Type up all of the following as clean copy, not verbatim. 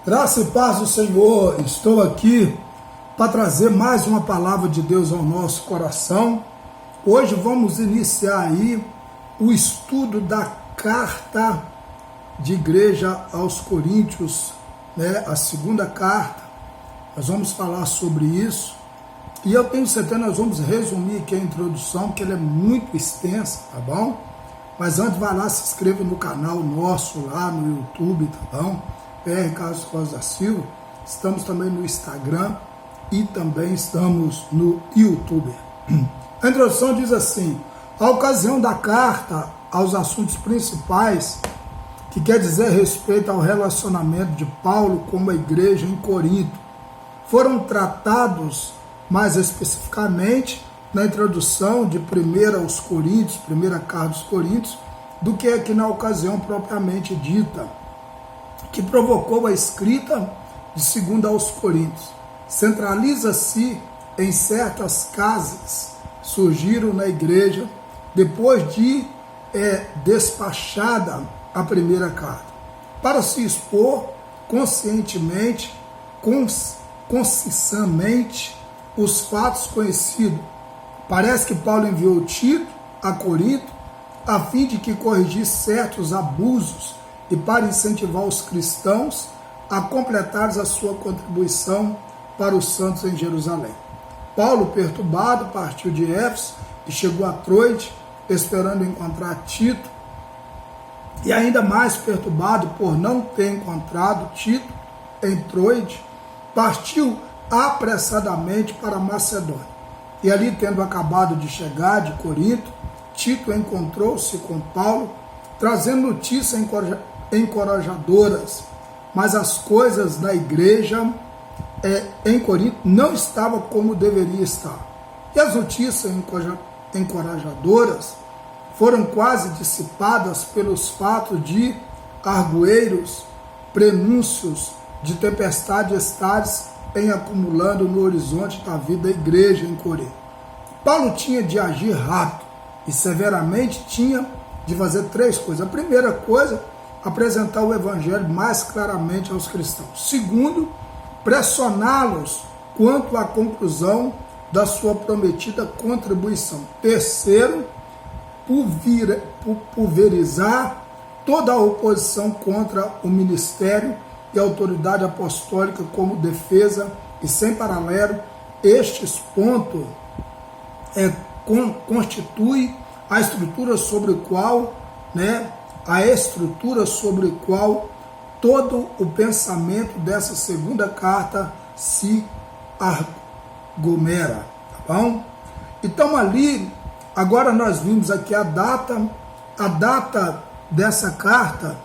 Graça e paz do Senhor, estou aqui para trazer mais uma palavra de Deus ao nosso coração. Hoje vamos iniciar aí o estudo da carta de igreja aos Coríntios, a segunda carta. Nós vamos falar sobre isso e eu tenho certeza que nós vamos resumir aqui a introdução, que ela é muito extensa, tá bom? Mas antes, vai lá, se inscreva no canal nosso lá no YouTube, tá bom? PR Carlos Costa da Silva. Estamos também no Instagram e também estamos no YouTube. A introdução diz assim: a ocasião da carta aos assuntos principais, que quer dizer respeito ao relacionamento de Paulo com a igreja em Corinto, foram tratados mais especificamente na introdução de 1 aos Coríntios, primeira carta aos Coríntios, do que aqui na ocasião propriamente dita, que provocou a escrita de 2 aos Coríntios. Centraliza-se em certas casas, surgiram na igreja, depois de despachada a primeira carta, para se expor conscientemente, concisamente, os fatos conhecidos. Parece que Paulo enviou Tito a Corinto a fim de que corrigisse certos abusos e para incentivar os cristãos a completar a sua contribuição para os santos em Jerusalém. Paulo, perturbado, partiu de Éfeso e chegou a Troade, esperando encontrar Tito, e ainda mais perturbado por não ter encontrado Tito em Troade, partiu apressadamente para Macedônia. E ali, tendo acabado de chegar de Corinto, Tito encontrou-se com Paulo, trazendo notícias encorajadoras, mas as coisas da igreja em Corinto não estavam como deveria estar. E as notícias encorajadoras foram quase dissipadas pelos fatos de argoeiros, prenúncios de tempestades estáveis em acumulando no horizonte da vida da igreja em Corinto. Paulo tinha de agir rápido e severamente tinha de fazer três coisas. A primeira coisa, apresentar o evangelho mais claramente aos cristãos. Segundo, pressioná-los quanto à conclusão da sua prometida contribuição. Terceiro, pulverizar toda a oposição contra o ministério e a autoridade apostólica como defesa e sem paralelo. Estes pontos constitui a estrutura sobre o qual, todo o pensamento dessa segunda carta se aglomera, tá bom? Então ali, agora nós vimos aqui a data dessa carta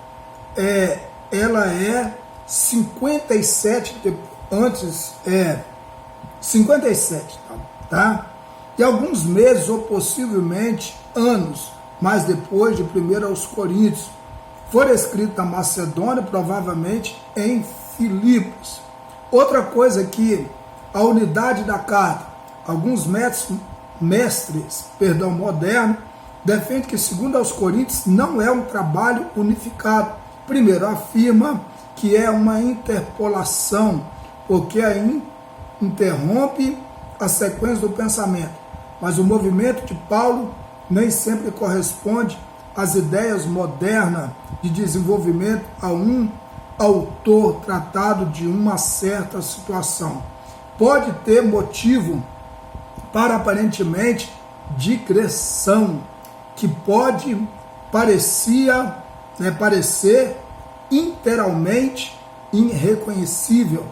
ela é 57 antes, 57, tá? E alguns meses ou possivelmente anos, mas depois de 1 aos Coríntios, foi escrito na Macedônia, provavelmente em Filipos. Outra coisa que a unidade da carta, alguns mestres modernos, defendem que 2 aos Coríntios não é um trabalho unificado. Primeiro, afirma que é uma interpolação, porque interrompe a sequência do pensamento. Mas o movimento de Paulo nem sempre corresponde às ideias modernas de desenvolvimento a um autor tratado de uma certa situação. Pode ter motivo para aparentemente digressão, que pode parecer inteiramente irreconhecível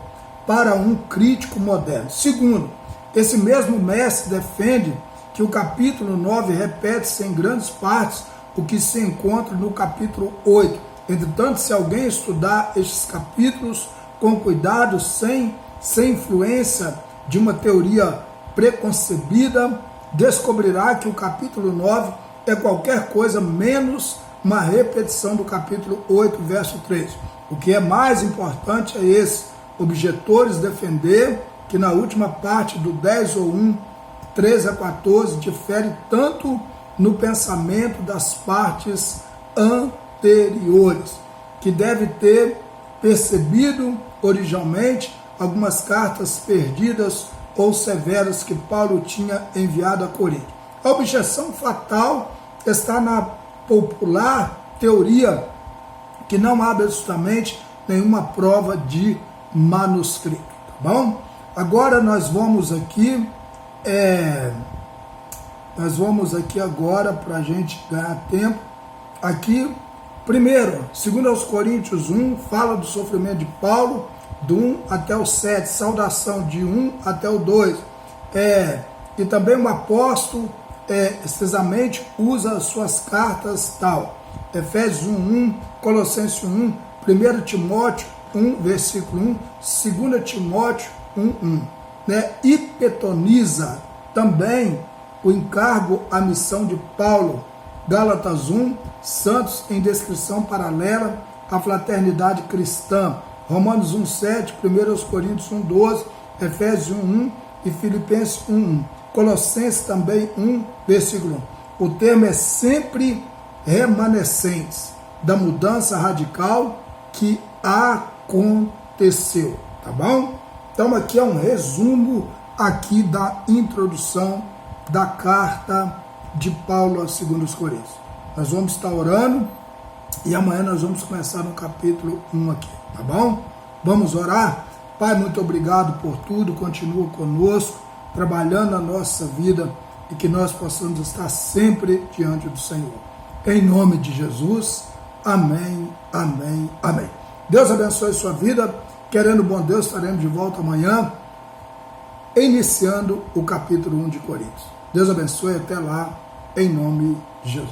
para um crítico moderno. Segundo, esse mesmo mestre defende que o capítulo 9 repete-se em grandes partes o que se encontra no capítulo 8. Entretanto, se alguém estudar estes capítulos com cuidado, sem influência de uma teoria preconcebida, descobrirá que o capítulo 9 é qualquer coisa menos uma repetição do capítulo 8, verso 3. O que é mais importante é esse: objetores defender que na última parte do 10 ou 1, 13 a 14, difere tanto no pensamento das partes anteriores, que deve ter percebido originalmente algumas cartas perdidas ou severas que Paulo tinha enviado a Corinto. A objeção fatal está na popular teoria que não há absolutamente nenhuma prova de manuscrito, tá bom? Agora nós vamos aqui agora para a gente ganhar tempo. Aqui, primeiro, 2 Coríntios 1, fala do sofrimento de Paulo, do 1 até o 7, saudação de 1 até o 2. E também o apóstolo, precisamente, usa as suas cartas tal. Efésios 1:1, Colossenses 1, 1 Timóteo 1, versículo 1, 2 Timóteo 1:1. E petoniza também o encargo à missão de Paulo, Gálatas 1, santos em descrição paralela à fraternidade cristã, Romanos 1:7, 1 Coríntios 1:12, Efésios 1:1 e Filipenses 1:1. Colossenses também 1, versículo 1. O termo é sempre remanescentes da mudança radical que aconteceu, tá bom? Então aqui é um resumo aqui da introdução da carta de Paulo aos 2 Coríntios. Nós vamos estar orando e amanhã nós vamos começar no capítulo 1 aqui, tá bom? Vamos orar? Pai, muito obrigado por tudo, continua conosco, trabalhando a nossa vida e que nós possamos estar sempre diante do Senhor. Em nome de Jesus, amém, amém, amém. Deus abençoe sua vida, querendo bom Deus, estaremos de volta amanhã, iniciando o capítulo 1 de Coríntios. Deus abençoe, até lá, em nome de Jesus.